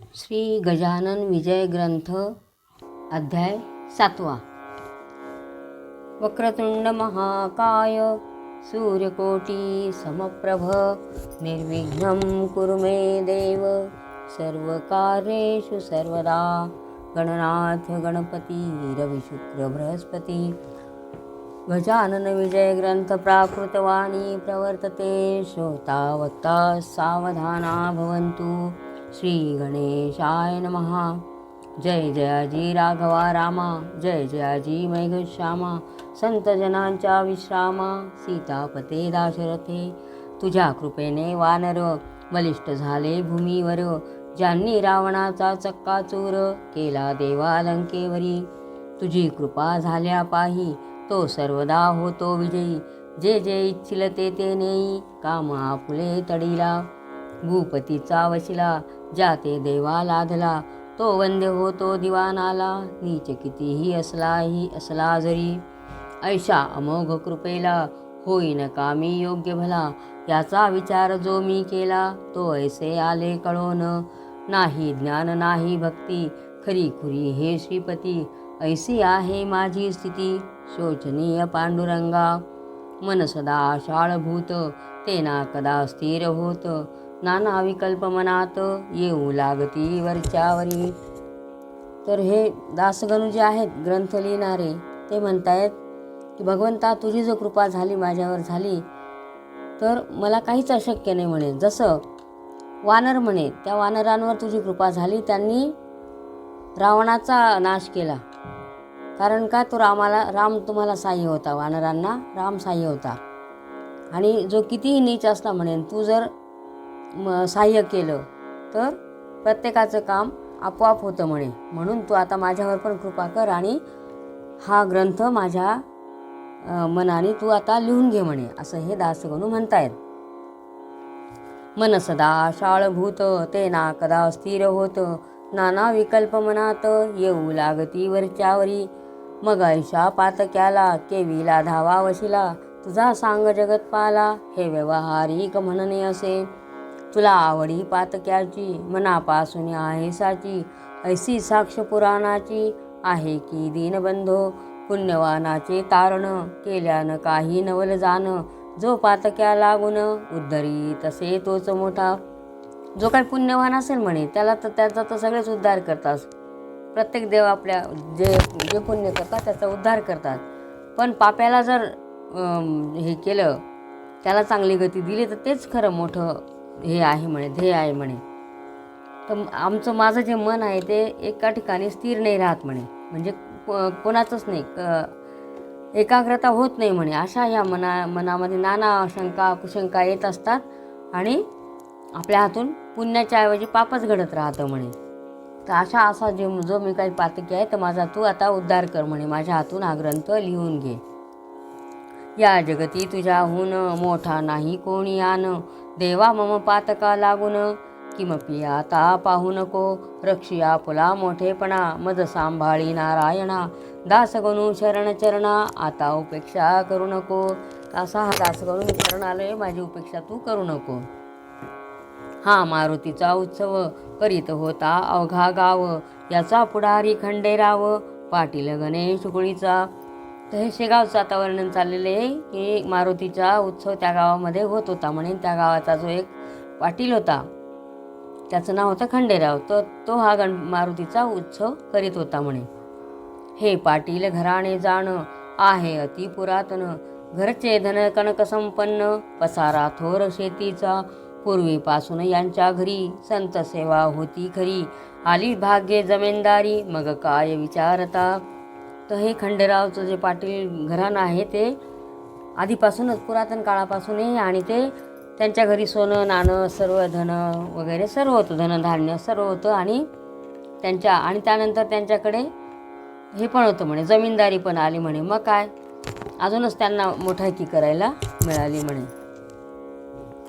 श्री गजानन विजय ग्रंथ अध्याय 7. वक्रतुंड महाकाय सूर्यकोटी समप्रभ निर्विघ्नं कुरु मे देव सर्वकार्येषु सर्वदा. गणनाथ गणपती रविशुक्र बृहस्पती. गजानन विजय ग्रंथ प्राकृतवाणी प्रवर्तते श्रोता वक्ता सावधाना भवन्तु. श्री गणेशाय नमः. जय जयाजी राघवा रामा, जय जयाजी मेघश्यामा. संत जनांच्या विश्रामा, सीतापते दाशरथे. तुझ्या कृपेने वानर बलिष्ठ झाले भूमीवर. ज्यांनी रावणाचा चक्काचूर केला देवा लंकेवरी. तुझी कृपा झाल्या पाही तो सर्वदा होतो विजयी. जे जे इच्छिल ते नेई काम आपुले तडीला. भूपतीचा वशिला ज्या ते देवा लाधला. तो वंद्य होतो दिवानाला. नीच कितीही असला जरी. ऐशा अमोघ कृपेला होईन कामी योग्य भला. याचा विचार जो मी केला तो ऐसे आले कळोन. नाही ज्ञान नाही भक्ती खरी खुरी हे श्रीपती. ऐसी आहे माझी स्थिती शोचनीय पांडुरंगा. मन सदा शाळभूत ते ना कदा स्थिर होत. नाना विकल्प मनात येऊ लागती वरच्यावरी. तर हे दासगणू जे आहेत ग्रंथ लिहिणारे ते म्हणतायत की भगवंता तुझी जो कृपा झाली माझ्यावर झाली तर मला काहीच अशक्य नाही म्हणे. जसं वानर म्हणे त्या वानरांवर तुझी कृपा झाली, त्यांनी रावणाचा नाश केला. कारण का तो राम तुम्हाला साह्य होता, वानरांना राम साह्य होता. आणि जो कितीही नीच असला म्हणेन तू जर साह्य केलं तर प्रत्येकाचं काम आपोआप होतं म्हणे. म्हणून तू आता माझ्यावर पण कृपा कर आणि हा ग्रंथ माझ्या मनाने तू आता लिहून घे म्हणे, असं हे दासगणू म्हणतायत. मन सदा शाळभूत ते ना कदा स्थिर होत. नाना विकल्प मनात येऊ लागती वरच्यावरी. मग ऐशा पातक्याला केविला धावा वशिला. तुझा सांग जगतपाला हे व्यवहारिक म्हणणे असे. तुला आवडी पातक्याची मनापासून आहे साची. ऐसी साक्ष पुराणाची आहे की दीनबंधो. पुण्यवानाचे तारण केल्यानं काही नवल जाण. जो पातक्या लागून उद्धरी तसे तोच मोठा. जो काही पुण्यवान असेल म्हणे त्याचा तर सगळेच उद्धार करतात. प्रत्येक देव आपल्या जे पुण्य करतात त्याचा उद्धार करतात. पण पाप्याला जर हे केलं, त्याला चांगली गती दिली तर तेच खरं मोठं हे आहे म्हणे, ध्येय आहे म्हणे. तर माझं जे मन आहे ते एका ठिकाणी स्थिर नाही राहत म्हणे. म्हणजे कोणाचंच नाही, एकाग्रता होत नाही म्हणे. अशा या मनामध्ये नाना शंका कुशंका येत असतात आणि आपल्या हातून पुण्याच्या ऐवजी पापच घडत राहतं म्हणे. तर असा जो मी काही पातकी आहे तर माझा तू आता उद्धार कर म्हणे. माझ्या हातून हा ग्रंथ लिहून घे. या जगती तुझ्याहून मोठा नाही कोणी आन. देवा मम पातका लागून किमपि आता पाहू नको. रक्षी आपुला मोठेपणा मज सांभाळी नारायणा. दासगणू शरण चरणा आता उपेक्षा करू नको. असा हा दासगणू मी शरण आलोय, माझी उपेक्षा तू करू नको. हा मारुतीचा उत्सव करीत होता अवघा गाव. याचा पुढारी खंडेराव पाटील गणेश कुळीचा. तर हे शेगावचं आता वर्णन चाललेलं आहे की मारुतीचा उत्सव त्या गावामध्ये होत होता म्हणे. त्या गावाचा जो एक पाटील होता त्याचं नाव होतं खंडेराव. तो हा मारुतीचा उत्सव करीत होता म्हणे. हे पाटील घराणे जाण आहे अति पुरातन. घरचे धन कणक संपन्न पसारा थोर शेतीचा. पूर्वीपासून यांच्या घरी संत सेवा होती खरी. आली भाग्ये जमेनदारी मग काय विचारता. तर हे खंडेरावचं जे पाटील घराणं आहे ते आधीपासूनच पुरातन काळापासूनही, आणि ते त्यांच्या घरी सोनं नाणं सर्व धन वगैरे सर्व होतं, धनधान्य सर्व होतं. आणि त्यानंतर त्यांच्याकडे हे पण होतं म्हणे, जमीनदारी पण आली म्हणे. मग काय अजूनच त्यांना मोठायकी करायला मिळाली म्हणे.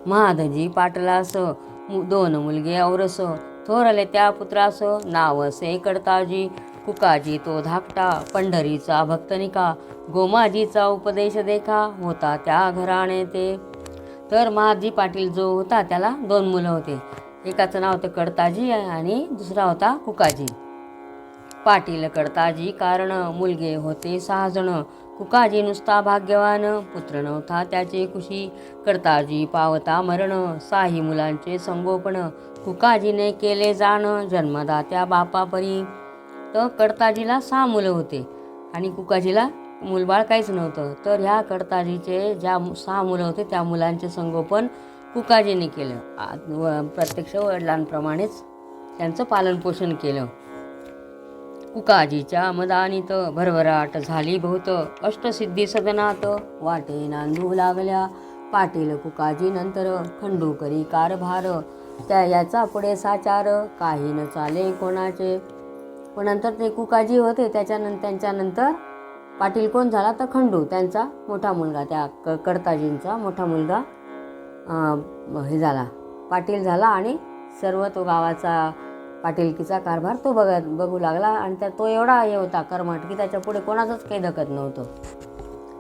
महादजी पाटलास 2 मुलगे औरस. थोरले त्या पुत्रास नाव से कडताजी. कुकाजी तो धाकटा पंढरीचा भक्तनिका. गोमाजीचा उपदेश देखा होता त्या घराणे ते. तर महादजी पाटील जो होता त्याला 2 मुलं होते. एकाचं नाव होतं कडताजी आणि दुसरा होता कुकाजी. पाटील कडताजी कारण मुलगे होते 6 जण. कुकाजी नुसता भाग्यवान, पुत्र नव्हता त्याचे कुशी. कडताजी पावता मरण, 6 मुलांचे संगोपन. कुकाजीने केले जाण, जन्मदात्या बापापरी. तर कडताजीला 6 मुलं होते आणि कुकाजीला मूलबाळ काहीच नव्हतं. तर ह्या कडताजीचे ज्या 6 मुलं होते त्या मुलांचे संगोपन कुकाजीने केलं. प्रत्यक्ष वडिलांप्रमाणेच त्यांचं पालनपोषण केलं. कुकाजीच्या मदानीत भरभराट झाली बहुत, अष्टसिद्धी सदनात वाटे नांदू लागल्या. पाटील कुकाजी नंतर खंडू करी कारभार, त्या याचा पुढे साचार काही न चाले कोणाचे. पण नंतर ते कुकाजी होते, त्यांच्यानंतर पाटील कोण झाला तर खंडू, त्यांचा मोठा मुलगा, त्या कडताजींचा मोठा मुलगा हे झाला, पाटील झाला आणि सर्व तो गावाचा पाटीलकीचा कारभार तो बघू लागला. आणि तो एवढा हे होता कर्मठ की त्याच्या पुढे कोणाचंच काही धकत नव्हतं.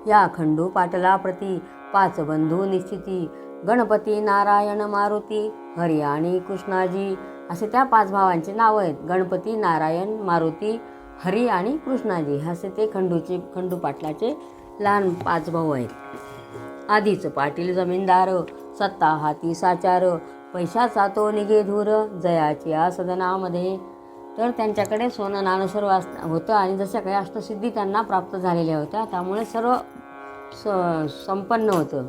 या खंडू पाटला प्रती 5 बंधू निश्चिती, गणपती नारायण मारुती हरी आणि कृष्णाजी, असे त्या 5 भावांचे नाव आहेत. गणपती, नारायण, मारुती, हरी आणि कृष्णाजी, असे ते खंडू पाटलाचे लहान 5 भाऊ आहेत. आधीच पाटील जमीनदार, सत्ता हाती साचार, पैशाचा तो निघे धूर, जयाची या सदनामध्ये. तर त्यांच्याकडे सोनं नाणं सर्व होतं आणि जशा काही अष्टसिद्धी त्यांना प्राप्त झालेल्या होत्या त्यामुळे सर्व संपन्न होतं,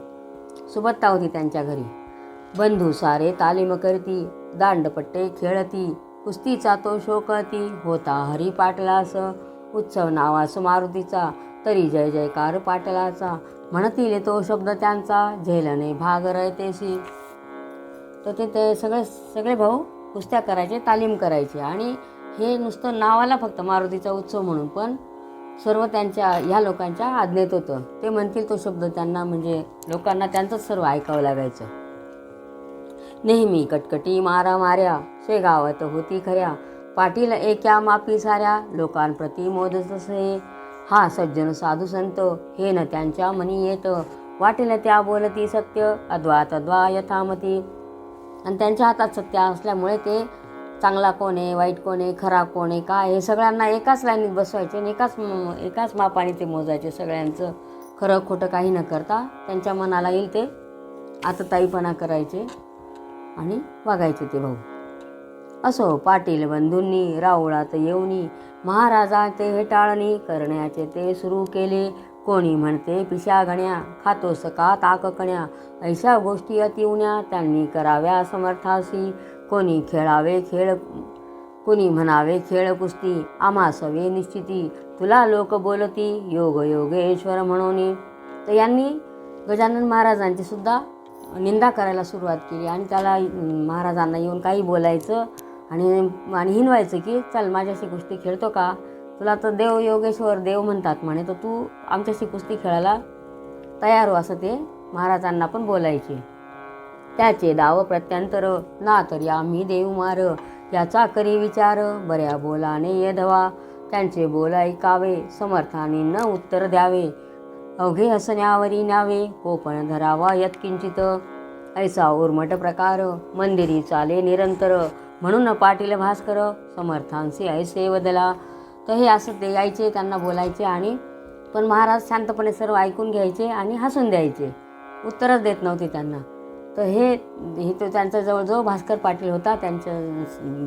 सुबत्ता होती त्यांच्या घरी. बंधू सारे तालीम करती, दांडपट्टे खेळती, कुस्तीचा तो शोकती, होता हरी पाटलास उत्सव नावास मारुतीचा, तरी जय जयकार पाटलाचा, म्हणतील तो शब्द त्यांचा, झेलणे भाग रयतेसी. तर ते सगळे भाऊ कुस्त्या करायचे, तालीम करायचे आणि हे नुसतं नावाला फक्त मारुतीचा उत्सव म्हणून, पण सर्व त्यांच्या ह्या लोकांच्या आज्ञेत होतं. ते म्हणतील तो शब्द त्यांना, म्हणजे लोकांना त्यांचंच सर्व ऐकावं लागायचं. नेहमी कटकटी माऱ्या, शेगावात होती खऱ्या, पाटील एका मापी साऱ्या, लोकांप्रती मोदत असे. हा सज्जन साधू संत, हे न त्यांच्या मनी येत, वाटेल त्या बोलती सत्य, अद्वा तद्वा यथामती. आणि त्यांच्या हातात सत्य असल्यामुळे ते चांगला कोण आहे, वाईट कोण आहे, खरा कोण आहे, काय हे सगळ्यांना एकाच लाईनीत बसवायचे आणि एकाच मापाने ते मोजायचे. सगळ्यांचं खरं खोटं काही न करता त्यांच्या मनाला येईल ते आतताईपणा करायचे आणि वागायचे ते भाऊ. असो पाटील बंधूंनी राऊळात येऊनी, महाराजा ते हेटाळणी करण्याचे ते सुरू केले. कोणी म्हणते पिशा गण्या, खातोस का ताककण्या, ऐशा गोष्टी अतिवण्या त्यांनी कराव्या समर्थासी. कोणी खेळावे खेळ, कोणी म्हणावे खेळ कुस्ती, आम्हा सवे निश्चिती, तुला लोक बोलती योग योगेश्वर म्हणून. तर यांनी गजानन महाराजांची सुद्धा निंदा करायला सुरुवात केली आणि त्याला महाराजांना येऊन काही बोलायचं आणि हिनवायचं की चल माझ्याशी कुस्ती खेळतो का, तुला तर देव योगेश्वर देव म्हणतात म्हणे, तर तू आमच्याशी कुस्ती खेळायला तयार हो, असं ते महाराजांना पण बोलायचे. त्याचे दाव प्रत्यंतर, ना तरी आम्ही देव मार, याचा करी विचार, बऱ्या बोलाने यधवा, त्यांचे बोल ऐकावे, समर्थाने न उत्तर द्यावे, अवघे हसण्यावरी न्यावे, कोपण धरावा यत्किंचित. ऐसा उर्मट प्रकार, मंदिरी चाले निरंतर, म्हणून पाटील भास्कर, समर्थांचे ऐसे बदला. तर हे असं ते यायचे, त्यांना बोलायचे आणि पण महाराज शांतपणे सर्व ऐकून घ्यायचे आणि हसून द्यायचे, उत्तरच देत नव्हते त्यांना. तर हे तो त्यांच्याजवळ जो भास्कर पाटील होता त्यांच्या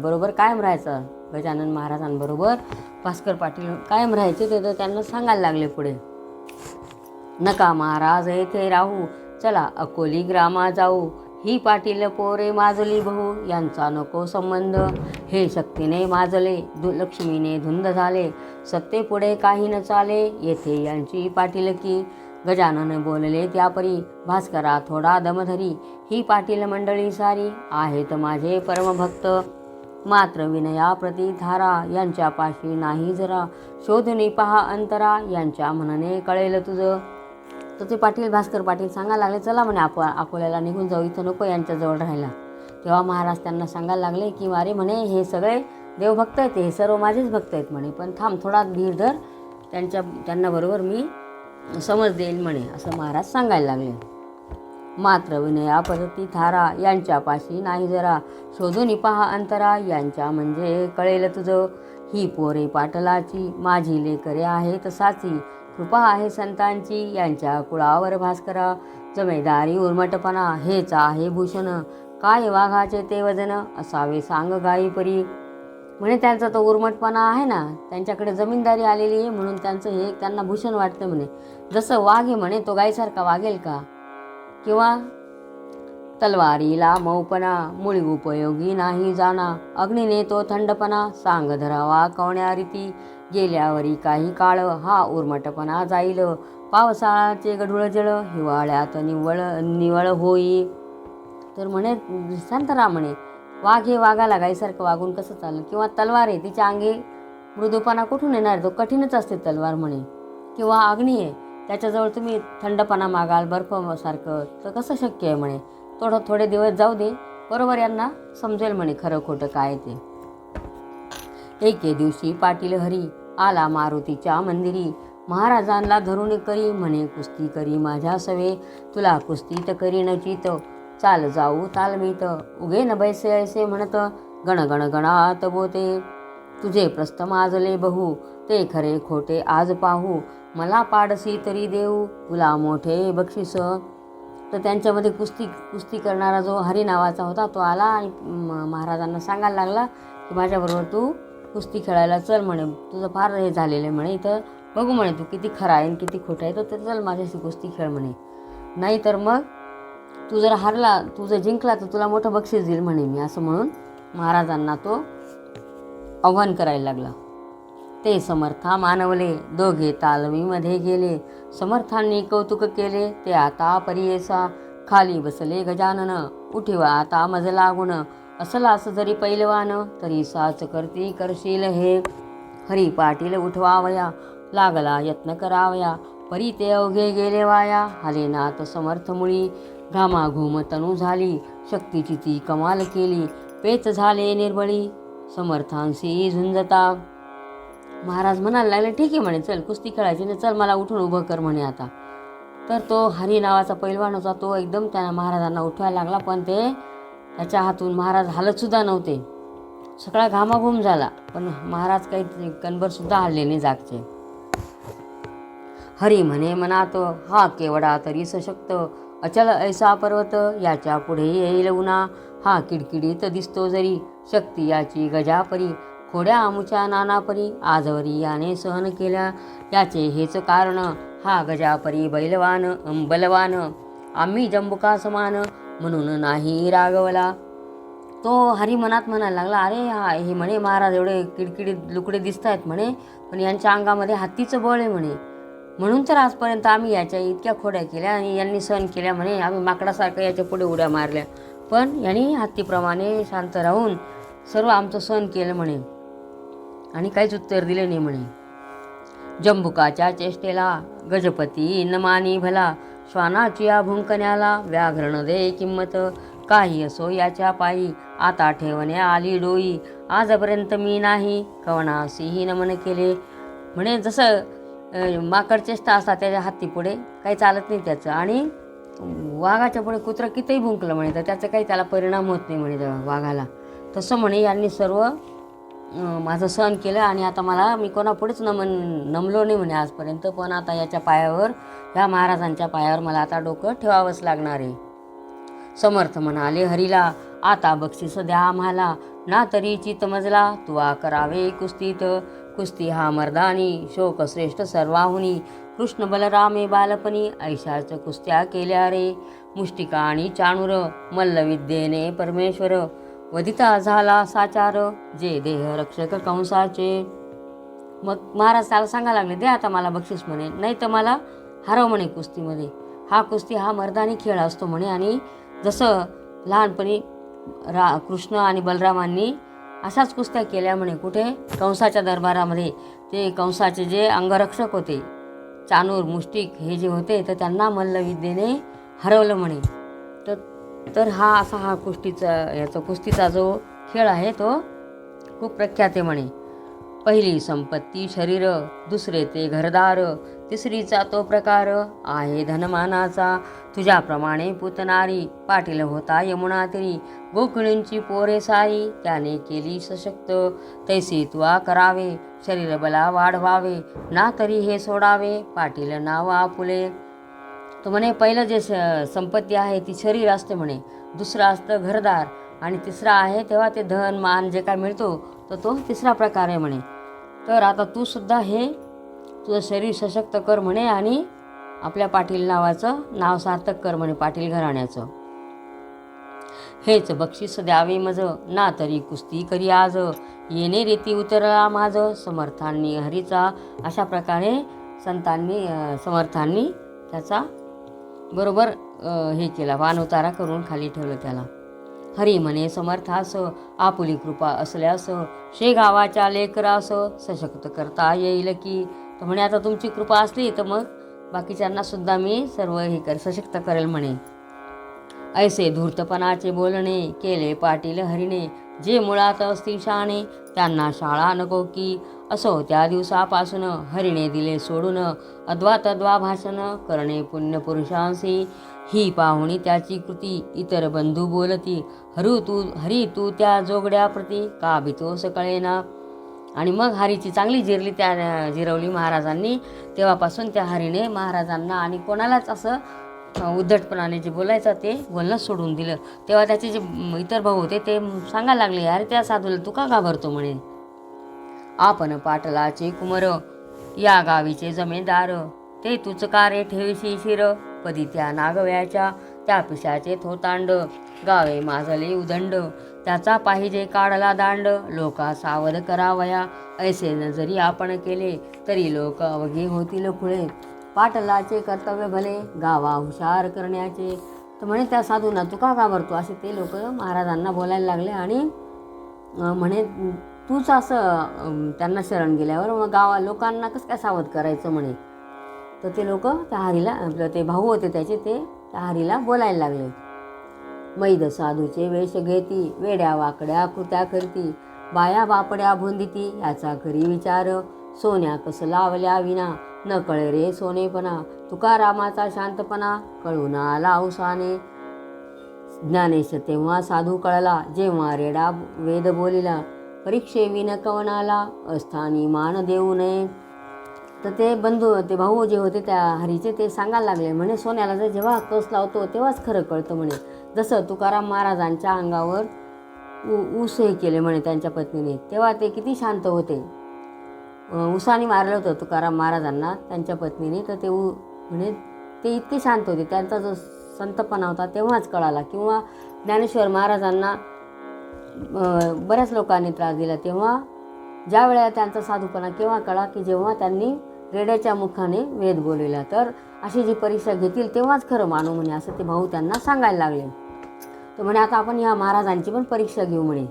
बरोबर कायम राहायचा, गजानन महाराजांबरोबर भास्कर पाटील कायम राहायचे. ते तर त्यांना सांगायला लागले पुढे, नका महाराज येथे राहू, चला अकोली ग्रामा जाऊ, ही पाटील पोरे माजली बहु, यांचा नको संबंध, हे शक्तीने माजले, लक्ष्मीने धुंद झाले, सत्तेपुढे काही न चाले, येथे यांची पाटीलकी. गजानन बोलले त्यापरी, भास्करा थोडा दमधरी, ही पाटील मंडळी सारी, आहेत माझे परमभक्त, मात्र विनया प्रति धारा, यांच्या पाशी नाही जरा, शोधून पहा अंतरा, यांच्या म्हणणे कळेल तुझं. तर ते पाटील भास्कर पाटील सांगायला लागले, चला म्हणे आपण अकोल्याला निघून जाऊ, इथं नको यांच्याजवळ राहायला. तेव्हा महाराज त्यांना सांगायला लागले की अरे म्हणे हे सगळे देवभक्त आहेत, हे सर्व माझेच भक्त आहेत म्हणे, पण थांब थोडा धीर धर, त्यांना बरोबर मी समज देईल म्हणे, असं महाराज सांगायला लागले. मात्र विनया पद्धती थारा यांच्यापाशी नाही जरा. शोधून पहा अंतरा यांच्या म्हणजे कळेल तुझं. ही पोरे पाटलाची माझी लेकरे आहेत साची. कृपा आहे संतांची यांच्या कुळावर भास्करा. जमेदारी उर्मटपणा हेच आहे भूषण. काय वाघाचे ते वजन असावे सांग गाई परी. म्हणे त्यांचा तो उर्मटपणा आहे ना, त्यांच्याकडे जमीनदारी आलेली आहे म्हणून त्यांचं हे त्यांना भूषण वाटतं म्हणे. जसं वाघ आहे म्हणे तो गायीसारखा वागेल का? किंवा तलवारीला मऊपणा मुळी उपयोगी नाही जाणा. अग्नीने तो थंडपणा सांग धरावा कवण्या रीती. गेल्यावरी काही काळ हा उर्मटपणा जाईल. पावसाळ्याचे गढूळ जळ हिवाळ्यात निवळ होई. तर म्हणे शांतरा म्हणे वाघ हे वाघाला गाईसारखं वागून कसं चाललं. किंवा तलवार आहे तिच्या अंगी मृदूपणा कुठून येणार, तो कठीणच असते तलवार म्हणे. किंवा अग्नी आहे त्याच्याजवळ तुम्ही थंडपणा मागाल बर्फासारखं, तर कसं शक्य आहे म्हणे. थोडे दिवस जाऊ दे, बरोबर यांना समजेल म्हणे खरं खोटं काय ते. एके दिवशी पाटील हरी आला मारुतीच्या मंदिरी. महाराजांना धरून करी म्हणे कुस्ती करी माझ्या सवे. तुला कुस्तीत करी न चित चाल जाऊ तालमीत. उगे न बैसे ऐसे म्हणत गण गण गणात बोते. तुझे प्रस्थ माजले बहु ते खरे खोटे आज पाहू. मला पाडसी तरी देऊ तुला मोठे बक्षीस. तर त्यांच्यामध्ये कुस्ती करणारा जो हरी नावाचा होता तो आला आणि महाराजांना सांगायला लागला की माझ्याबरोबर तू कुस्ती खेळायला चल म्हणे. तुझं फार हे झालेलं आहे म्हणे, इथं बघू म्हणे तू किती खरा आहे आणि किती खोटा आहे, तर चल माझ्याशी कुस्ती खेळ म्हणे. नाही तर मग तू जर हारला, तू जर जिंकला तर तुला मोठं बक्षीस देईल म्हणे मी, असं म्हणून महाराजांना तो आव्हान करायला लागला. ते समर्था मानवले दोघे तालमीमध्ये गेले. समर्थांनी कौतुक केले ते आता परियेसा. खाली बसले गजानन उठीवा आता मज लागून. असलास जरी पैलवान तरी साच करती करशील हे. हरी पाटील उठवावया लागला यत्न करावया. परी ते अवघे गेले वाया हालेनाथ समर्थ मुळी. घामाघूम तनू झाली शक्तीची ती कमाल केली. पेच झाले निर्बळी समर्थांशी झुंजता. महाराज म्हणायला लागले ठीक आहे म्हणे, चल कुस्ती खेळायची ना, चल मला उठून उभं कर म्हणे आता. तर तो हरी नावाचा पैलवान होता तो एकदम त्या महाराजांना उठवायला लागला, पण ते त्याच्या हातून महाराज हालतसुद्धा नव्हते. सगळा घामाघूम झाला पण महाराज काही कणभरसुद्धा हल्ले नाही जागचे. हरी म्हणे मनात हा केवढा तरी सशक्त. अचल ऐसा पर्वत याच्या पुढे येईल उन्हा. हा किडकिडीत दिसतो जरी शक्ती याची गजापरी. खोड्या आमुच्या नानापरी आजवरी याने सहन केल्या. याचे हेच कारण हा गजापरी बलवान. आम्ही जंबुका समान म्हणून नाही रागवला. तो हरी मनात म्हणायला लागला अरे हे म्हणे महाराज एवढे किडकिडीत लुकडे दिसत आहेत म्हणे, पण यांच्या अंगामध्ये हत्तीचं बळ आहे म्हणे. म्हणून तर आजपर्यंत आम्ही याच्या इतक्या खोड्या केल्या आणि यांनी सहन केल्या म्हणे. आम्ही माकडासारखं याच्या पुढे उड्या मारल्या, पण यांनी हत्तीप्रमाणे शांत राहून सर्व आमचं सहन केलं म्हणे आणि काहीच उत्तर दिले नाही म्हणे. जंबुकाच्या चेष्टेला गजपती न मानी भला. श्वानाची या भुंकण्याला व्याघ्रण दे किंमत. काही असो याच्या पायी आता ठेवण्या आली डोई. आजपर्यंत मी नाही कवनासीही नमन केले. म्हणे जसं माकड चेष्टा असतात त्याच्या हत्तीपुढे काही चालत नाही त्याचं, आणि वाघाच्या पुढे कुत्रं कितीही भुंकलं म्हणे तर त्याचा काही त्याला परिणाम होत नाही म्हणे वाघाला. तसं म्हणे यांनी सर्व माझं सहन केलं आणि आता मी कोणापुढेच नमलो नाही म्हणे आजपर्यंत, पण आता याच्या पायावर, या महाराजांच्या पायावर मला आता डोकं ठेवावंच लागणार आहे. समर्थ म्हणाले हरीला आता बक्षीस द्या आम्हाला. ना तरी चितमजला तुवा करावे कुस्तीत. कुस्ती हा मर्दानी शोक श्रेष्ठ सर्वाहुनी. कृष्ण बलरामे बालपणी ऐशाच कुस्त्या केल्या रे. मुष्टिका आणि चाणूर मल्लविद्येने परमेश्वर. वदिता झाला साचार जे देह रक्षक कंसाचे. मग महाराज त्याला सांगायला लागले दे आता मला बक्षीस म्हणे, नाही तर मला हरव म्हणे कुस्तीमध्ये. कुस्ती हा मर्दानी खेळ असतो म्हणे, आणि जसं लहानपणी कृष्ण आणि बलरामांनी अशाच कुस्त्या केल्या म्हणे. कुठे? कंसाच्या दरबारामध्ये. ते कंसाचे जे अंगरक्षक होते चाणूर मुष्टिक हे जे होते तर त्यांना मल्लविद्येने हरवलं म्हणे. तर हा कुस्तीचा जो खेळ आहे तो खूप प्रख्यात आहे म्हणे. पहिली संपत्ती शरीर, दुसरे ते घरदार, तिसरीचा तो प्रकार आहे धनमानाचा. तुझ्याप्रमाणे पुतनारी, पाटील होता यमुना तरी, गोकुळींची पोरे सारी, त्याने केली सशक्त. तैसी तुआ करावे, शरीर बला वाढवावे, ना तरी हे सोडावे, पाटील नाव आपुले. तो म्हणे पहिलं जे संपत्ती आहे ती शरीर असते म्हणे, दुसरं असतं घरदार, आणि तिसरा आहे तेव्हा ते धन मान जे काय मिळतो तर तो तिसरा प्रकार आहे म्हणे. तर आता तू सुद्धा हे तुझं शरीर सशक्त कर म्हणे आणि आपल्या पाटील नावाचं नाव सार्थक कर म्हणे, पाटील घराण्याचं. हेच बक्षीस द्यावे मज, ना तरी कुस्ती करी आज, येणे रीती उतरला माझ, समर्थांनी हरीचा. अशा प्रकारे संतांनी समर्थांनी त्याचा बरोबर हे केला, वानउतारा करून खाली ठेवलं त्याला. हरी म्हणे समर्थास, आपुली कृपा असल्यास, शेगावाच्या लेकरास, सशक्त करता येईल की. तर म्हणे आता तुमची कृपा असली तर मग बाकीच्यांना सुद्धा मी सर्व हे सशक्त करेल म्हणे. ऐसे धूर्तपणाचे बोलणे केले पाटील हरीने, जे मुळात असतील शहाणे त्यांना नको की. असो त्या दिवसापासून हरीने दिले सोडून, अद्वा तद्वा भाषण करणे पुण्यपुरुषांसी. ही पाहुणी त्याची कृती, इतर बंधू बोलती, हरी तू त्या जोगड्या प्रती, का भीतोस कळेना. आणि मग हरीची चांगली जिरवली महाराजांनी. तेव्हापासून त्या हरीने महाराजांना आणि कोणालाच असं उद्धटपणाने जे बोलायचं ते बोलणं सोडून दिलं. तेव्हा त्याचे जे इतर भाऊ होते ते सांगायला लागले, अरे त्या साधूला तू का घाबरतो म्हणे. आपण पाटलाचे कुमर, या गावीचे जमेदार, ते तुच कारे ठेवीशी शिर, पदी त्या नागव्याच्या, त्या पिशाचे थोतांड, गावे माजले उदंड, त्याचा पाहिजे काढला दांड, लोका सावध करावया. ऐसे न जरी आपण केले तरी लोक अवघे होतील खुळे, पाटलाचे कर्तव्य भले, गावा हुशार करण्याचे. तर म्हणे त्या साधूंना तू का घाबरतो असे ते लोक महाराजांना बोलायला लागले. आणि म्हणे तूच असं त्यांना शरण गेल्यावर मग लोकांना कसं काय सावध करायचं म्हणे. तर ते लोक त्या हरीला, आपलं ते भाऊ होते त्याचे, ते त्या हरीला बोलायला लागले. मैद साधूचे वेश घेती, वेड्या वाकड्या कृत्या करती, बाया बापड्या भुंदिती, याचा करी विचार, सोन्या कस लावल्या विना, न कळे रे सोनेपणा, तुकारामाचा शांतपणा, कळून आला उसाने. ज्ञानेश तेव्हा साधू कळला, जेव्हा रेडा वेद बोलिला, परीक्षेविन कवनाला, अस्थानी मान देऊ नये. तर ते बंधू, ते भाऊ जे होते त्या हरीचे, ते सांगायला लागले म्हणे, सोन्याला जर जेव्हा कस लावतो तेव्हाच खरं कळतं म्हणे. जसं तुकाराम महाराजांच्या अंगावर ऊस हे केले म्हणे त्यांच्या पत्नीने, तेव्हा ते किती शांत होते. उसाने मारलं होतं तुकाराम महाराजांना त्यांच्या पत्नीने, तर ते म्हणे ते इतके शांत होते. त्यांचा जो संतपणा होता तेव्हाच कळाला. किंवा ज्ञानेश्वर महाराजांना बऱ्याच लोकांनी त्रास दिला, तेव्हा ज्या वेळेला त्यांचा साधूपणा केव्हा कळा की जेव्हा त्यांनी रेड्याच्या मुखाने वेद बोलविला. तर अशी जी परीक्षा घेतील तेव्हाच खरं मानू म्हणे, असं ते भाऊ त्यांना सांगायला लागले. तर म्हणे आता आपण ह्या महाराजांची पण परीक्षा घेऊ म्हणे.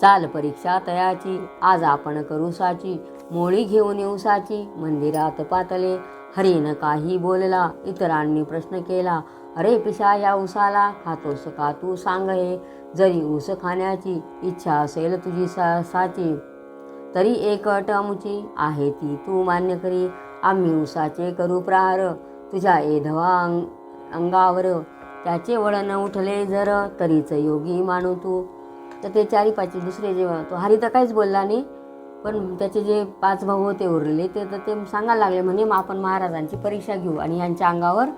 चाल परीक्षा तयाची, आज आपण करू साची, मोळी घेऊन येऊ साची, मंदिरात पातले. हरीनं काही बोलला, इतरांनी प्रश्न केला, अरे पिशा या उसाला, खातोस का तू सांग हे. जरी ऊस खाण्याची इच्छा असेल तुझी साची, तरी एक अट आमची आहे ती तू मान्य करी. आम्ही उसाचे करू प्रहार, तुझ्या एधवा अंगावर, त्याचे वळण उठले जर, तरीच योगी मानू तू. तर ते चारी पाची दुसरे जेव्हा तो हरी तर काहीच बोलला नाही, पण त्याचे जे 5 भाऊ होते उरलेले ते सांगायला लागले म्हणे, मग आपण महाराजांची परीक्षा घेऊ आणि यांच्या अंगावर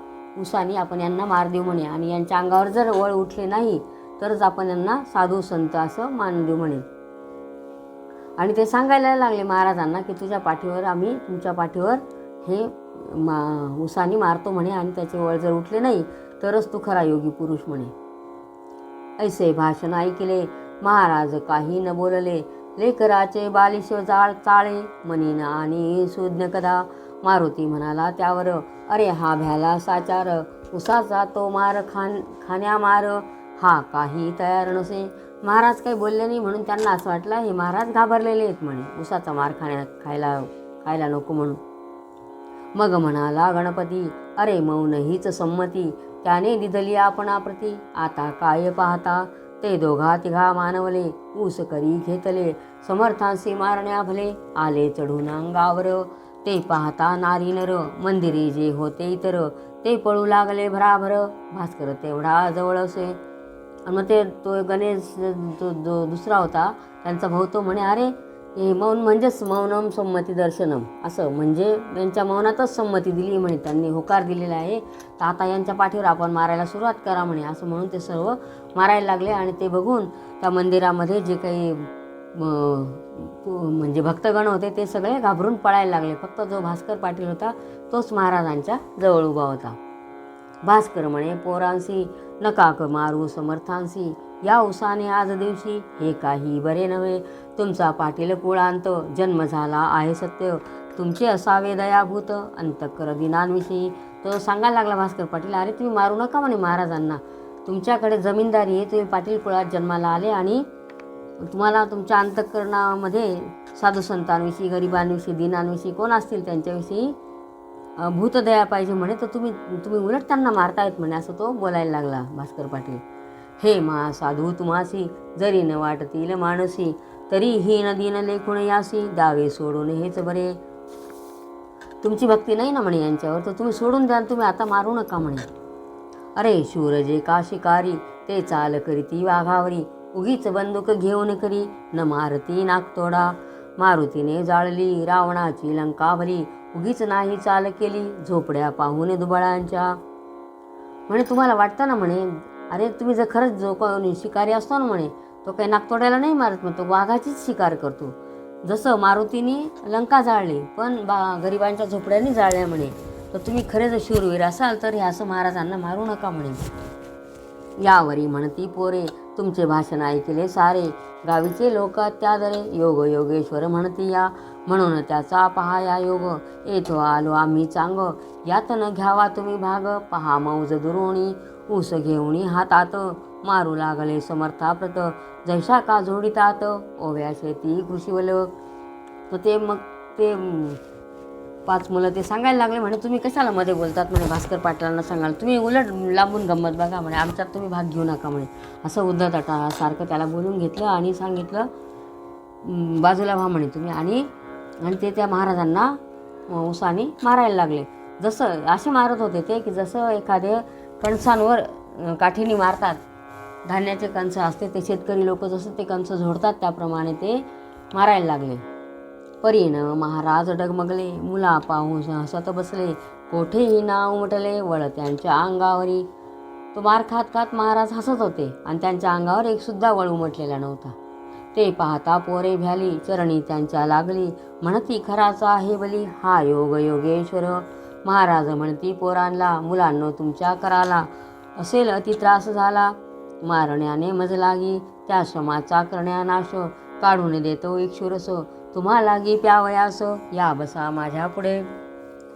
उसाने आपण यांना मार देऊ म्हणे. आणि यांच्या अंगावर जर वळ उठले नाही तरच आपण यांना साधू संत असं मान देऊ म्हणे. आणि ते सांगायला लागले महाराजांना की तुझ्या पाठीवर, आम्ही तुमच्या पाठीवर हे उसाने मारतो म्हणे, आणि त्याचे वळ जर उठले नाही तरच तू खरा योगी पुरुष म्हणे. ऐसे भाषण ऐकले महाराज काही न बोलले, लेकराचे बालिश जाळ चाळे, मनीन आणि सुज्ञ कदा. मारुती म्हणाला त्यावर, अरे हा भ्याला साचार, उसाचा तो मार खाण्या मार, हा काही तयार नसे. महाराज काही बोलले नाही म्हणून त्यांना असं वाटलं हे महाराज घाबरलेले आहेत म्हणे, उसाचा मार खायला नको म्हणून. मग म्हणाला गणपती, अरे मौन हीच संमती, त्याने दिधली आपणाप्रती, आता काय पाहता. ते दोघा तिघा मानवले, ऊस करी घेतले, समर्थांसी मारण्या भले, आले चढून अंगावर, ते पाहता नारी नर, मंदिरे जे होते इतर, ते पळू लागले भराभर, भास्कर तेवढा जवळ असे. आणि मग तो गणेश जो दुसरा होता त्यांचा भाऊ, तो म्हणे, अरे हे मौन म्हणजेच मौनम संमती दर्शनम, असं म्हणजे यांच्या मौनातच संमती दिली म्हणे, त्यांनी होकार दिलेला आहे, तर आता यांच्या पाठीवर आपण मारायला सुरुवात करा म्हणे, असं म्हणून ते सर्व मारायला लागले. आणि ते बघून त्या मंदिरामध्ये जे काही म्हणजे भक्तगण होते ते सगळे घाबरून पळायला लागले. फक्त जो भास्कर पाटील होता तोच महाराजांच्या जवळ उभा होता. भास्कर म्हणे, पोरांसी नका मारू समर्थांसी, या उसाने आज दिवशी हे काही बरे नव्हे, तुमचा पाटील कुळांत जन्म झाला आहे सत्य, तुमचे असावे दयाभूत अंतःकर दिनांविषयी. तो सांगायला लागला भास्कर पाटील, अरे तुम्ही मारू नका म्हणे महाराजांना, तुमच्याकडे जमीनदारी आहे, तुम्ही पाटील कुळात जन्माला आले आणि तुम्हाला तुमच्या अंतःकरणामध्ये साधू संतांविषयी, गरिबांविषयी, दिनांविषयी कोण असतील त्यांच्याविषयी भूतदया पाहिजे म्हणे, तर तुम्ही उलट त्यांना मारतायत म्हणे, असं तो बोलायला लागला भास्कर पाटील. हे महासाधू तुम्हासी जरी न वाटतील मानसी, तरी हीन दीन लेखुण यासी, दावे सोडून हेच बरे. तुमची भक्ती नाही ना म्हणे यांच्यावर, तर तुम्ही सोडून द्या, तुम्ही आता मारू नका म्हणे. अरे शूर जे का शिकारी, ते चाल करीती वाघावरी, उगीच बंदूक घेऊन करी न मारती नागतोडा, मारुतीने जाळली रावणाची लंका भली, उगीच नाही चाल केली झोपड्या पाहून दुबळांच्या. म्हणे तुम्हाला वाटतं ना म्हणे, अरे तुम्ही जर खरंच जो कोणी शिकारी असतो ना म्हणे, तो काही नागतोड्याला नाही मारत, मग तो वाघाचीच शिकार करतो. जसं मारुतीने लंका जाळली पण गरिबांच्या झोपड्यांनी जाळल्या म्हणे, तर तुम्ही खरे जर शूरवीर असाल तर हे असं महाराजांना मारू नका म्हणे. यावरी म्हणती पोरे, तुमचे भाषण ऐकले सारे, गावीचे लोक त्यादरे, योग योगेश्वर म्हणती या, म्हणून त्याचा पहा या योग, येथो आलो आम्ही चांग, यात न घ्यावा तुम्ही भाग, पहा मौज दुरोणी, ऊस घेऊनी हातात, मारू लागले समर्थाप्रत, जैशा का जोडितात, ओव्या शेती कृषीवल. तर ते मग ते 5 मुलं ते सांगायला लागले, म्हणे तुम्ही कशाला मध्ये बोलतात म्हणे, भास्कर पाटलांना सांगाल, तुम्ही उलट लांबून गंमत बघा म्हणे, आमच्यात तुम्ही भाग घेऊ नका म्हणे, असं उद्धटसारखं त्याला बोलून घेतलं आणि सांगितलं बाजूला व्हा म्हणे तुम्ही. आणि ते त्या महाराजांना उसाने मारायला लागले. जसं असे मारत होते ते की जसं एखादे कणसांवर काठीने मारतात, धान्याचे कंस असते ते शेतकरी लोक जसं ते कंस झोडतात त्याप्रमाणे ते मारायला लागले. परीन महाराज डगमगले, मुला पाहून हसत बसले, कोठेही नाव उमटले वळ त्यांच्या अंगावरी. तो मार खात खात महाराज हसत होते आणि त्यांच्या अंगावर एक सुद्धा वळ उमटलेला नव्हता. ते पाहता पोरे भ्याली, चरणी त्यांच्या लागली, म्हणती खराचा आहे बली, हा योग योगेश्वर. महाराज म्हणती पोरांना, मुलांनो तुमच्या कराला असेल अति त्रास झाला, मारण्याने मज लागी, त्या श्रमाचा करण्या नाश, काढून देतो इक्षुरस, तुम्हा लागी प्यावयास, या बसा माझ्या पुढे.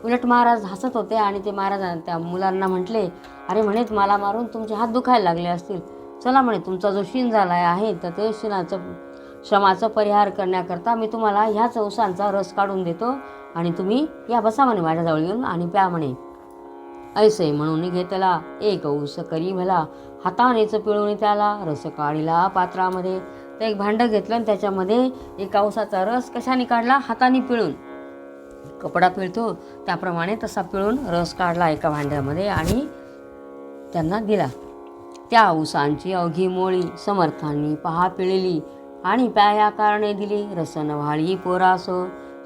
उलट महाराज हसत होते आणि ते महाराज त्या मुलांना म्हटले, अरे म्हणेच मला मारून तुमचे हात दुखायला लागले असतील, चला म्हणे तुमचा जो शीन झाला आहे तर ते श्रमाचा परिहार करण्याकरता मी तुम्हाला ह्याच ऊसांचा रस काढून देतो आणि तुम्ही या बसा म्हणे माझ्याजवळ येऊन आणि प्या म्हणे. ऐसे म्हणून घेतला एक ऊस करी भला, हातानेच पिळून त्याला रस काढिला पात्रामध्ये. तर एक भांडं घेतलं आणि त्याच्यामध्ये एका ऊसाचा रस कशाने काढला, हाताने पिळून, कपडा पिळतो त्याप्रमाणे तसा पिळून रस काढला एका भांड्यामध्ये आणि त्यांना दिला. त्या ऊसांची अवघी मोळी समर्थांनी पहा पिळली आणि प्याया कारणे दिली, रसन व्हाळी पोरास.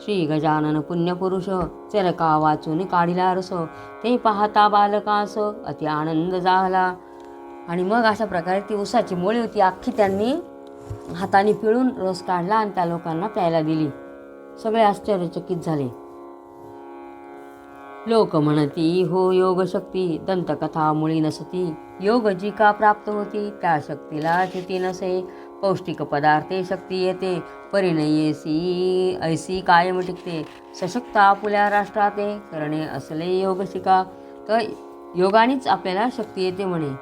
श्री गजानन पुण्यपुरुष चरका वाचून काढिला रस, ते पाहता बालकास अति आनंद झाला. आणि मग अशा प्रकारे ती ऊसाची मोळी होती अख्खी त्यांनी हाताने पिळून रस काढला आणि त्या लोकांना प्यायला दिली. सगळे आश्चर्यचकित झाले. लोक म्हणती हो योग शक्ती, दंतकथा मुळी नसती, योग जी का प्राप्त होती त्या शक्तीला चिती नसे, पौष्टिक पदार्थे शक्ती येते, परिणयेसी ऐसी कायम टिकते, सशक्त आपुल्या राष्ट्राते करणे असले योग शिका. तर योगानेच आपल्याला शक्ती येते म्हणे.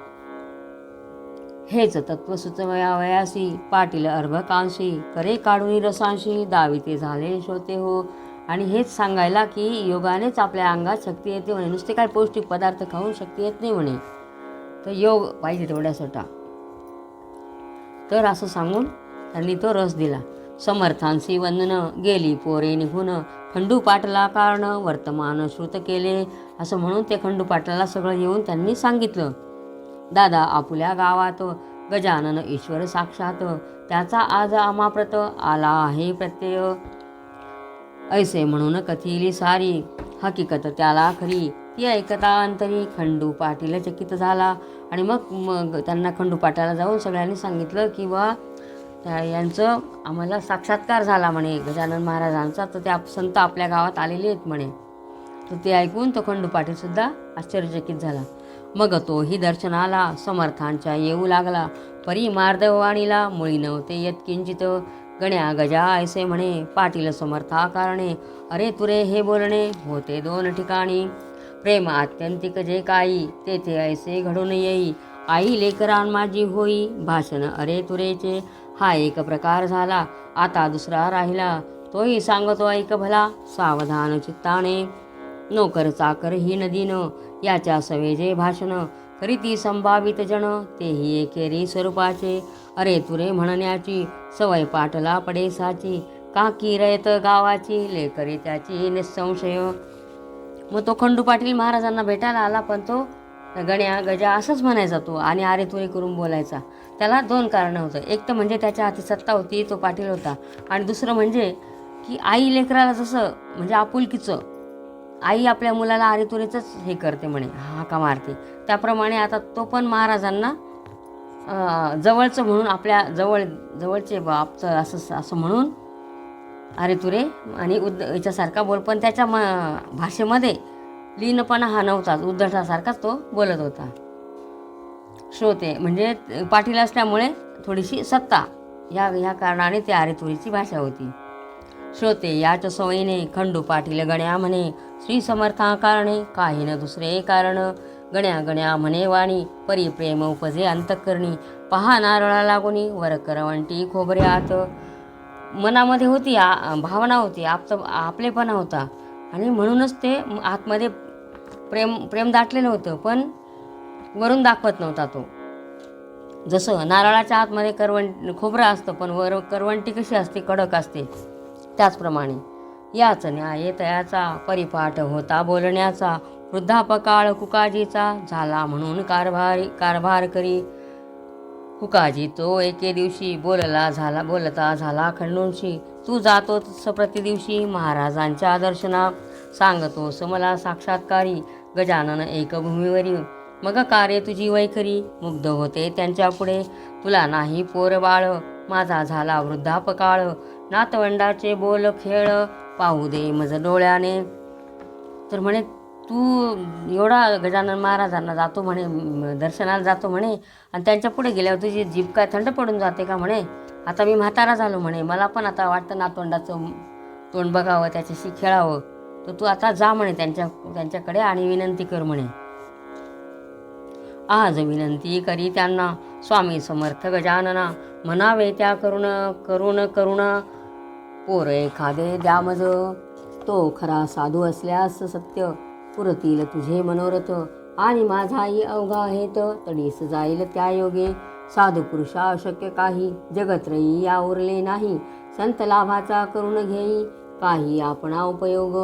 हेच तत्व सुचवयावयासी, पाटील अर्भकांशी, करे काढून रसांशी, दाविते झाले श्रोते हो. आणि हेच सांगायला की योगानेच आपल्या अंगात शक्ती येते म्हणे, नुसते काय पौष्टिक पदार्थ खाऊन शक्ती येत नाही म्हणे, तर योग पाहिजे तेवढ्यासाठी. तर असं सांगून त्यांनी तो रस दिला. समर्थांसी वंदन गेली पोरे निघून, खंडू पाटला कारण वर्तमान श्रुत केले. असं म्हणून ते खंडू पाटलाला सगळं येऊन त्यांनी सांगितलं. दादा आपुल्या गावात गजानन ईश्वर साक्षात, त्याचा आज आमाप्रत आला आहे प्रत्यय. ऐसे म्हणून कथिली सारी, हकीकत त्याला खरी. ती ऐकता अंतरी खंडू पाटील चकित झाला. आणि मग त्यांना खंडू पाटाला जाऊन सगळ्यांनी सांगितलं की यांचं आम्हाला साक्षात्कार झाला म्हणे गजानन महाराजांचा, तर ते संत आपल्या गावात आलेले आहेत म्हणे. तर ते ऐकून तो खंडू पाटीलसुद्धा आश्चर्यचकित झाला. मग तोही दर्शनाला समर्थांच्या येऊ लागला. परी मार्दवाणीला मुळी नव्हते येत किंचित. गण्या गजा ऐसे म्हणे पाटील समर्था कारणे, अरे तुरे हे बोलणे होते दोन ठिकाणी. प्रेम आत्यंतिक जे काही तेथे ऐसे घडून येई. आई लेकरान माझी होई भाषण अरे तुरेचे. हा एक प्रकार झाला, आता दुसरा राहिला. तोही सांगतो ऐक भला सावधान चित्ताने. नोकर चाकर ही नदीन याच्या सवेजे भाषण, करीती संभावित जन तेही एकेरी स्वरूपाचे. अरे तुरे म्हणण्याची सवय पाटला पडेसाची. काकी रयत गावाची लेकरी त्याची निसंशय. मग तो खंडू पाटील महाराजांना भेटायला आला, पण तो गण्या गजा असंच म्हणायचा तो, आणि अरे तुरे करून बोलायचा. त्याला दोन कारणं होतं. एक तर म्हणजे त्याच्या हाती सत्ता होती, तो पाटील होता. आणि दुसरं म्हणजे की आई लेकराला जसं म्हणजे आपुलकीचं, आई आपल्या मुलाला अरे तुरेचंच हे करते म्हणे, हाका मारते, त्याप्रमाणे आता तो पण महाराजांना जवळचं म्हणून आपल्या जवळचे बापचं असं म्हणून अरे तुरे आणि याच्यासारखा बोल. पण त्याच्या भाषेमध्ये लीनपणा हा नव्हताच, उद्धटासारखाच तो बोलत होता. श्रोते म्हणजे पाटील असल्यामुळे थोडीशी सत्ता ह्या कारणाने ते अरे तुरीची भाषा होती. श्रोते याच सवयीने खंडू पाटील गण्या म्हणे श्री समर्था कारणे, काही न दुसरे कारण. गण्या गण्या म्हणे वाणी परी प्रेम उपजे अंतःकरणी. पहा नारळा लागुनी वर करवंटी खोबऱ्यात. मनामध्ये होती भावना होती, आपलेपणा होता, आणि म्हणूनच ते आतमध्ये प्रेम दाटलेलं होतं, पण वरून दाखवत नव्हता तो. जसं नारळाच्या आतमध्ये खोबरं असतं, पण वर करवंटी कशी असते, कडक असते, त्याचप्रमाणे याच न्याय तयाचा परिपाठ होता बोलण्याचा. वृद्धापकाळ कुकाजीचा झाला म्हणून कारभार करी. कुकाजी तो एके दिवशी बोलता झाला खंडूंशी. तू जातोस प्रति दिवशी महाराजांच्या दर्शना, सांगतोस मला साक्षात्कारी गजानन एक भूमीवरी. मग कार्य तुझी वैखरी मुग्ध होते त्यांच्या पुढे. तुला नाही पोर बाळ माझा झाला वृद्धापकाळ. नातवंडाचे बोल खेळ पाहू दे मज डोळ्याने. तर म्हणे तू एवढा गजानन महाराजांना जातो म्हणे, दर्शनाला जातो म्हणे, आणि त्यांच्या पुढे गेल्यावर तुझी जीभ काय थंड पडून जाते का म्हणे. आता मी म्हातारा झालो म्हणे, मला पण आता वाटतं नातवंडाचं तोंड बघावं, त्याच्याशी खेळावं. तर तू आता जा म्हणे त्यांच्याकडे आणि विनंती कर म्हणे. आज विनंती करी त्यांना स्वामी समर्थ गजानना. म्हणावे त्या करुणा पोर एखादे द्या मज. तो खरा साधू असल्यास सत्य पुरतील तुझे मनोरथ. आणि माझाही अवघा आहेत तडीस जाईल त्या योगे. साधू पुरुषा अशक्य काही जगत्रयी या उरले नाही. संत लाभाचा करून घेई काही आपणा उपयोग.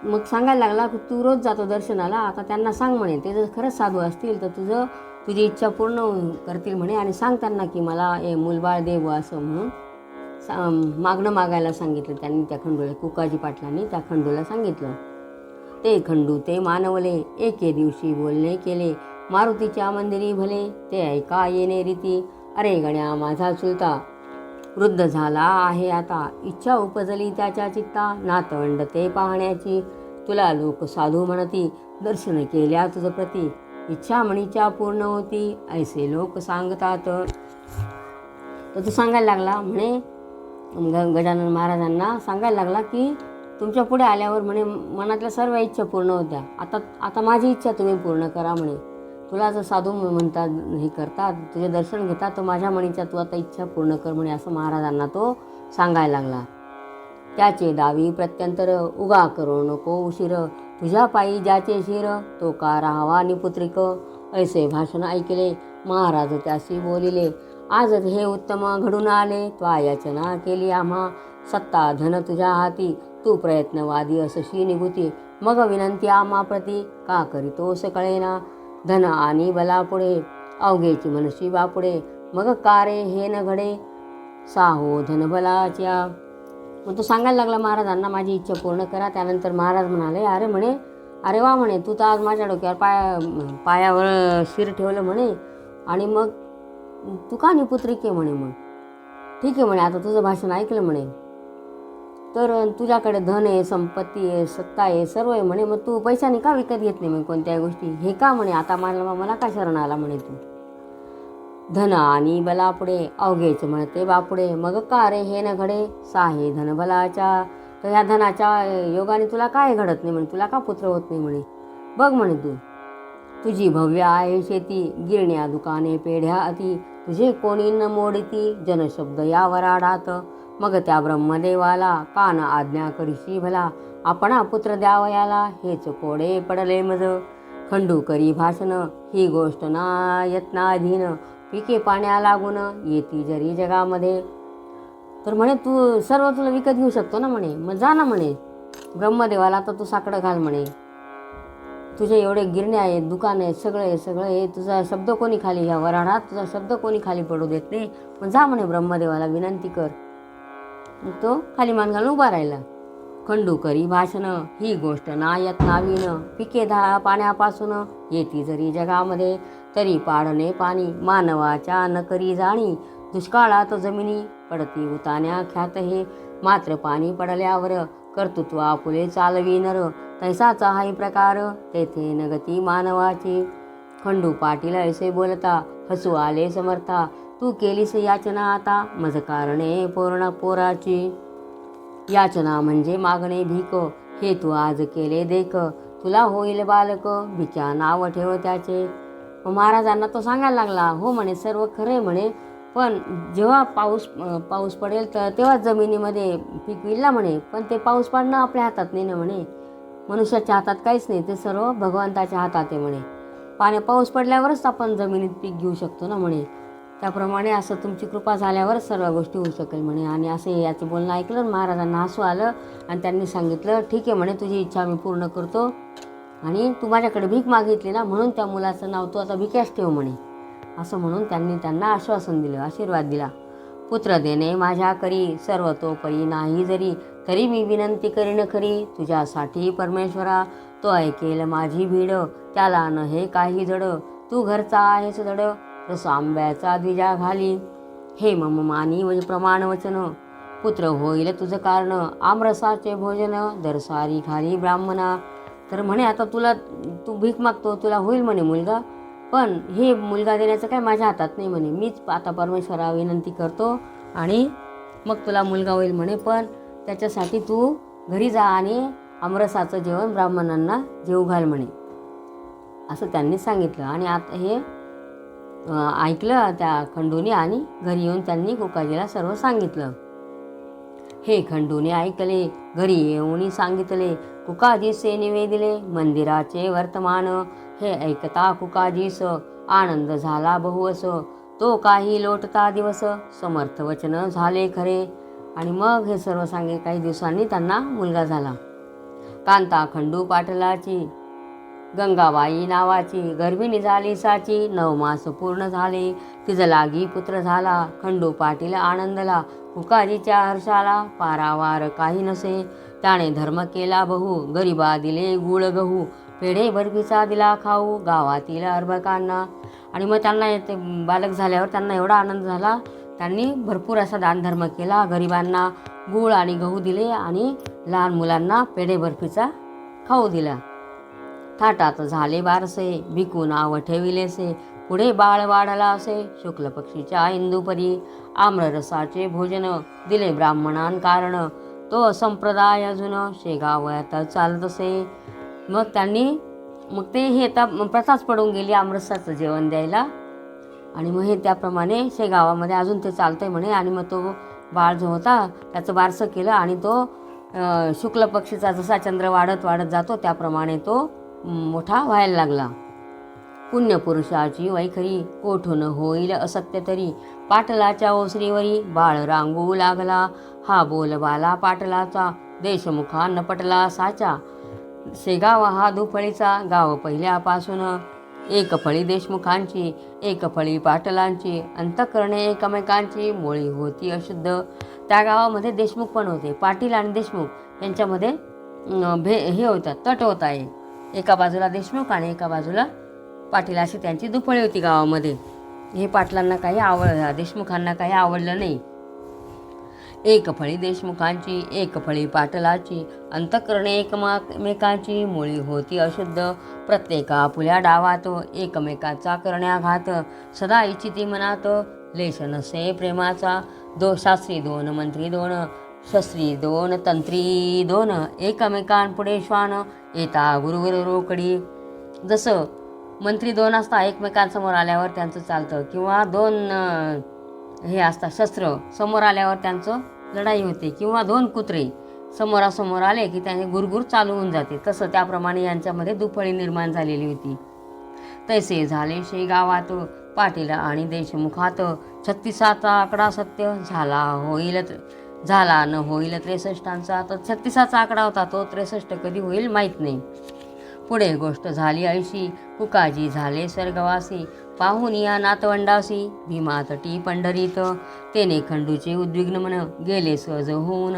मग सांगायला लागला की तू रोज जातो दर्शनाला, आता त्यांना सांग म्हणे, ते जर खरंच साधू असतील तर तुझी इच्छा पूर्ण करतील म्हणे. आणि सांग त्यांना की मला हे मूलबाळ देव असं म्हणून मागणं मागायला सांगितलं त्यांनी त्या खंडूला. कुकाजी पाटलांनी त्या खंडूला सांगितलं. ते खंडू ते मानवले एके दिवशी बोलणे केले. मारुतीच्या मंदिरी भले ते ऐका येणे रीती. अरे गण्या माझा चुलता वृद्ध झाला आहे आता. इच्छा उपजली त्याच्या चित्ता नातवंड ते पाहण्याची. तुला लोक साधू म्हणती दर्शन केल्या तुझ प्रती. इच्छा म्हणीच्या पूर्ण होती ऐसे लोक सांगतात. तर तो सांगायला लागला म्हणे, गजानन महाराजांना सांगायला लागला की तुमच्या पुढे आल्यावर म्हणे मनातल्या सर्व इच्छा पूर्ण होत्या. आता माझी इच्छा तुम्ही पूर्ण करा म्हणे. तुला जर साधू म्हणतात हे करतात तुझे दर्शन घेतात, तर माझ्या म्हणीच्या तू आता इच्छा पूर्ण कर म्हणे, असं महाराजांना तो सांगायला लागला. त्याचे दावी प्रत्यंतर उगा करू नको उशीर. तुझ्या पायी ज्याचे शिर तो का राहावा निपुत्रिक. ऐसे भाषण ऐकले महाराज त्याशी बोलिले. आज हे उत्तम घडून आले, त्वा याचना केली आम्हा. सत्ता धन तुझ्या हाती, तू प्रयत्नवादी असशी निघुती. मग विनंती आम्हा प्रती, का करीतोस कळेना. धन आणि बलापुढे, अवघेची मनशी बापुढे. मग कारे हे न घडे, साहो धन बलाच्या. मग तो सांगायला लागला महाराजांना, माझी इच्छा पूर्ण करा. त्यानंतर महाराज म्हणाले, अरे वा म्हणे, तू तर आज माझ्या डोक्यावर पायावर शिर ठेवलं म्हणे, आणि मग तू का निपुत्रिक आहे म्हणे. मग ठीक आहे म्हणे, आता तुझं भाषण ऐकलं म्हणे, तर तुझ्याकडे धन आहे, संपत्ती आहे, सत्ता आहे, सर्व आहे म्हणे, मग तू पैशाने का विकत घेत नाही म्हणे कोणत्याही गोष्टी. हे का म्हणे, आता मला का शरण आला म्हणे तू. धन आणि बलापुढे, अवघेच म्हणते बापुढे. मग का रे हे न घडे, साहे धन बलाच्या. तर ह्या धनाच्या योगाने तुला काय घडत नाही म्हणे, तुला का पुत्र होत नाही म्हणे. बघ म्हणे, तुझी भव्य आहे शेती, गिरण्या दुकाने पेढ्या अति. तुझे कोणी न मोडिती, जनशब्द या वराडात. मग त्या ब्रह्मदेवाला, कान आज्ञा करीशी भला. आपणा पुत्र द्यावयाला, हेच कोडे पडले मज. खंडू करी भाषण, ही गोष्ट ना यत्नाधीन. पिके पाण्या लागून, येती जरी जगामध्ये. तर म्हणे, तू सर्व तुला विकत घेऊ शकतो ना म्हणे, मग जा ना म्हणे ब्रह्मदेवाला, तर तू साकडं घाल म्हणे. तुझे एवढे गिरणे आहेत, दुकान आहे, सगळं आहे. तुझा शब्द कोणी खाली, ह्या वराडात तुझा शब्द कोणी खाली पडू देत नाही. पण जा म्हणे ब्रह्मदेवाला विनंती कर. तो खाली मान घालून उभा राहिला. खंडू करी भाषण, ही गोष्ट ना यत्नावीन. पिके पाण्यापासून, येती जरी जगामध्ये. तरी पाडणे पाणी, मानवाच्या न करी जाणी. दुष्काळात जमिनी, पडती उतान्या ख्यात हे. मात्र पाणी पडल्यावर, कर्तृत्व आपुले चालवी नर. तैसाचा हाही प्रकार, तेथे न गती मानवाची. खंडू पाटील ऐसे बोलता, हसू आले समर्था. तू केलीस याचना आता, मज कारणे पूर्ण पोराची. याचना म्हणजे मागणे भीक, हे तू आज केले देख. तुला होईल बालक, भिच्या नाव ठेव त्याचे. महाराजांना तो सांगायला लागला, हो म्हणे, सर्व खरे म्हणे, पण जेव्हा पाऊस पडेल तर तेव्हा जमिनीमध्ये पीक विल्ला म्हणे, पण ते पाऊस पडणं आपल्या हातात नाही ना म्हणे. मनुष्याच्या हातात काहीच नाही, ते सर्व भगवंताच्या हातात आहे म्हणे. पाऊस पडल्यावरच आपण जमिनीत पीक घेऊ शकतो ना म्हणे. त्याप्रमाणे असं तुमची कृपा झाल्यावरच सर्व गोष्टी होऊ शकेल म्हणे. आणि असे याचं बोलणं ऐकलं, महाराजांना हसू आलं आणि त्यांनी सांगितलं, ठीक आहे म्हणे, तुझी इच्छा मी पूर्ण करतो. आणि तू माझ्याकडे भीक मागितली ना, म्हणून त्या मुलाचं नाव तू आता भिक्यास ठेव म्हणे. असं म्हणून त्यांनी त्यांना आश्वासन दिलं, आशीर्वाद दिला. पुत्र देणे माझ्या करी, सर्वतोपरी नाही जरी. तरी मी विनंती करीन खरी, तुझ्यासाठी परमेश्वरा. तो ऐकेल माझी भीड, त्याला न हे काही जड. तू घरचा आहेस जड, रस आंब्याचा द्विजा घाली. हे मम मानी म्हणजे प्रमाण वचन. पुत्र होईल तुझं कारण, आमरसाचे भोजन. दरसारी घाली ब्राह्मणा. तर म्हणे, आता तू भीक मागतो, तुला होईल म्हणे मुलगा, पण हे मुलगा देण्याचं काय माझ्या हातात नाही म्हणे. मीच आता परमेश्वरा विनंती करतो आणि मग तुला मुलगा होईल म्हणे. पण त्याच्यासाठी तू घरी जा आणि आमरसाचं जेवण ब्राह्मणांना जेवू घाल म्हणे, असं त्यांनी सांगितलं. आणि आता हे ऐकलं त्या खंडूने आणि घरी येऊन त्यांनी कुकाजीला सर्व सांगितलं. हे खंडूने ऐकले, घरी येऊन सांगितले. कुकाजीसे निवेदिले, मंदिराचे वर्तमान. हे ऐकता कुकाजीस, आनंद झाला बहुवस. तो काही लोटता दिवस, समर्थ वचन झाले खरे. आणि मग हे सर्व सांगे काही दिवसांनी त्यांना मुलगा झाला. कांता खंडू पाटलाची, गंगाबाई नावाची, गर्भिणी झाली साची. 9 मास पूर्ण झाले, तिज लागी पुत्र झाला. खंडू पाटील आनंदला, कुकाजीच्या हर्षाला पारावार काही नसे. त्याने धर्म केला बहु, गरिबा दिले गुळ गहू. पेढे बर्फीचा दिला खाऊ, गावातील अर्भकांना. आणि मग त्यांना ते बालक झाल्यावर त्यांना एवढा आनंद झाला, त्यांनी भरपूर असा दानधर्म केला. गरिबांना गूळ आणि गहू दिले आणि लहान मुलांना पेढे बर्फीचा खाऊ दिला. थाटात झाले बारसे, भिकू नाव ठेविलेसे. पुढे बाळ वाढला असे, शुक्ल पक्षीच्या इंदुपरी. आम्ररसाचे भोजन दिले ब्राह्मणां कारण. तो संप्रदाय अजून शेगावात चालत असे. मग ते हे आता प्रथाच पडून गेली आमरसाचं जेवण द्यायला. आणि मग हे त्याप्रमाणे शेगावामध्ये अजून ते चालतंय म्हणे. आणि मग तो बाळ जो होता त्याचं बारसं केलं आणि तो शुक्ल पक्षीचा जसा चंद्र वाढत वाढत जातो त्याप्रमाणे तो मोठा व्हायला लागला. पुण्यपुरुषाची वैखरी, कोठून होईल असत्य तरी. पाटलाच्या ओसरीवरी बाळ रांगू लागला. हा बोलबाला पाटलाचा, देशमुखांना पटला साचा. शेगाव हा दुफळीचा, गाव पहिल्यापासून. एक फळी देशमुखांची, एक फळी पाटलांची, अंतःकरणे एकमेकांची, मुळी होती अशुद्ध. त्या गावामध्ये देशमुख पण होते. पाटील आणि देशमुख यांच्यामध्ये हे होतं, तट होता. एका बाजूला देशमुख आणि एका बाजूला पाटील, अशी त्यांची दुफळी होती गावामध्ये. हे पाटलांना काही देशमुखांना काही आवडलं नाही. एक फळी देशमुखांची, एक फळी पाटलाची, अंतःकरणे एकमेकांची, मुळी होती अशुद्ध. प्रत्येका आपुल्या डावात, एकमेकाचा करण्याघात, सदा इच्छिती मनात, लेश नसे प्रेमाचा. शास्त्री दोन, मंत्री दोन, शस्त्री दोन, तंत्री दोन, एकमेकांपुढे श्वान, येता गुरुवर रोकडी. जसं मंत्री दोन असता, एकमेकांसमोर आल्यावर त्यांचं चालतं, किंवा दोन हे असतात शस्त्र, समोर आल्यावर त्यांचं लढाई होते, किंवा दोन कुत्रे समोरासमोर आले की त्याने गुरगुर चालू होऊन जाते. तसं त्याप्रमाणे यांच्यामध्ये दुफळी निर्माण झालेली होती. तैसे झाले शेगावात, पाटील आणि देशमुखात, 36चा आकडा सत्य झाला न होईल 63चा. तर 36चा आकडा होता, तो 63 कधी होईल माहीत नाही. पुढे गोष्ट झाली ऐशी, कुकाजी झाले स्वर्गवासी, पाहून या नातवंडासी, भीमातटी पंढरीत. तेने खंडूचे उद्विग्न मन, गेले सहज होऊन,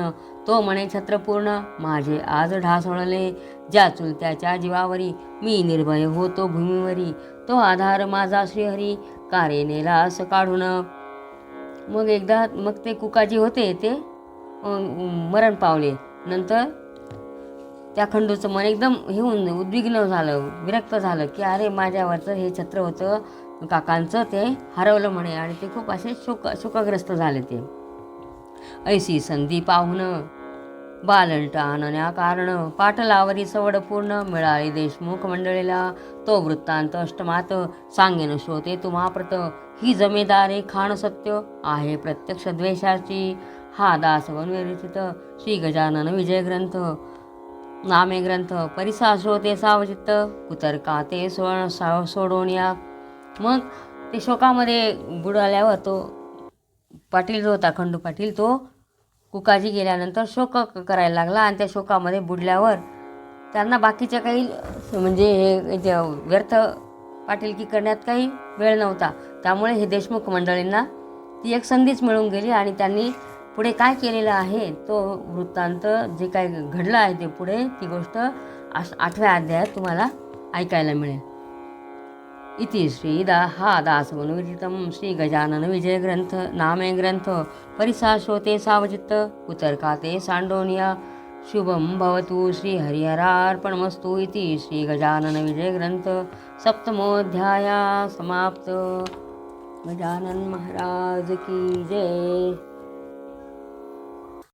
तो म्हणे छत्रपूर्ण, माझे आज ढासळले. ज्या चुलत्याच्या जीवावरी, मी निर्भय होतो भूमीवरी, तो आधार माझा श्रीहरी, कारे नेला असं काढून. मग ते कुकाजी होते, ते मरण पावले. नंतर त्या खंडूचं मन एकदम हे होऊन उद्विग्न झालं, विरक्त झालं, की अरे माझ्यावरचं हे छत्र होतं काकांचं, ते हरवलं म्हणे. आणि ते खूप असे शोकग्रस्त झाले. ते ऐशी संधी पाहून, बालंट आणण्या कारण, पाटलावरी सवड पूर्ण, मिळाली देशमुख मंडळीला. तो वृत्तांत अष्टमात, सांगेन श्रोते तुम्हाप्रत, ही जमेदारे खाण सत्य, आहे प्रत्यक्ष द्वेषाची. हा दास वनविरचित, श्री गजानन विजय ग्रंथ, नामे ग्रंथ, परिसा श्रोते सावचित्त, कुतर्का ते सोडून या. मग ते शोकामध्ये बुडाल्यावर, तो पाटील जो होता, खंडू पाटील, तो कुकाजी गेल्यानंतर शोक करायला लागला. आणि त्या शोकामध्ये बुडल्यावर त्यांना बाकीच्या काही म्हणजे व्यर्थ पाटीलकी करण्यात काही वेळ नव्हता. त्यामुळे हे देशमुख मंडळींना ती एक संधीच मिळून गेली. आणि त्यांनी पुढे काय केलेलं आहे, तो वृत्तांत जे काय घडलं आहे ते पुढे, ती गोष्ट 8व्या अध्यायात तुम्हाला ऐकायला मिळेल. इति श्री हा दास वनविदितम, श्री गजानन विजय ग्रंथ, नामे ग्रंथ, परिसा श्रोते सावचित्त, कुतर्का ते सांडोनिया. शुभम भवतु. श्री हरिहरार्पणमस्तु. इति श्री गजानन विजय ग्रंथ 7मोऽध्याय समाप्त. गजानन महाराज की जय.